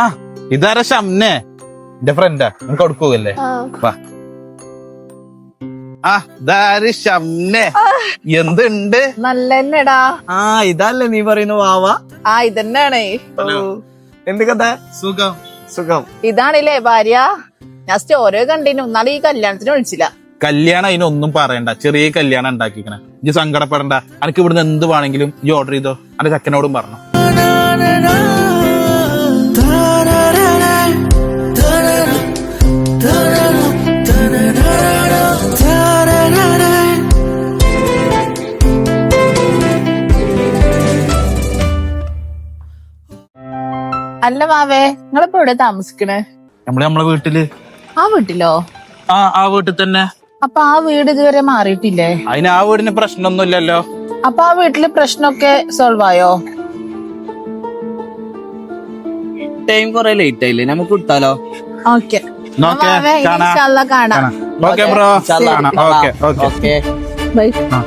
ആ ഇതാരാ ഷംനെ എന്റെ ഫ്രണ്ടാ നമുക്ക് കൊടുക്കൂല്ലേ വാ. ആ ഇതാര് ഷംനെ എന്തുണ്ട്? നല്ലെന്നെടാ. ആ ഇതല്ലേ നീ പറയുന്ന വാവ? ആ ഇതന്നെയാണേ. എന്ത് കഥ? സുഖം സുഖം. ഇതാണില്ലേ ഭാര്യ? ഞാൻ സ്റ്റോറി കണ്ടിനു. എന്നാലും ഈ കല്യാണത്തിന് വിളിച്ചില്ല. കല്യാണം അതിനൊന്നും പറയണ്ട, ചെറിയ കല്യാണം ഉണ്ടാക്കിക്കണേ. ഇജ്ജ് സങ്കടപ്പെടണ്ട. അനക്ക് ഇവിടുന്ന് എന്ത് വേണമെങ്കിലും ഈ ഓർഡർ ചെയ്തോ. അന്റെ ചക്കനോടും പറഞ്ഞു. അല്ല മാവേ, നിങ്ങളിപ്പോ എവിടെ താമസിക്കണേ? നമ്മളെ വീട്ടില്. ആ വീട്ടിലോ? ആ വീട്ടിൽ തന്നെ. അപ്പൊ ആ വീട് ഇതുവരെ മാറിയിട്ടില്ലേ? അതിന് ആ വീടിന് പ്രശ്നമൊന്നുമില്ലല്ലോ. അപ്പൊ ആ വീട്ടില് പ്രശ്നമൊക്കെ സോൾവ് ആയോ? ടൈം കൊറേ ലേറ്റ് ആയില്ലേ, നമുക്ക് വിട്ടാലോ? ഓക്കെ നോക്കേ കാണാം. Okay bro. ഇൻഷാല്ലാ. Okay okay. ബൈ. ആ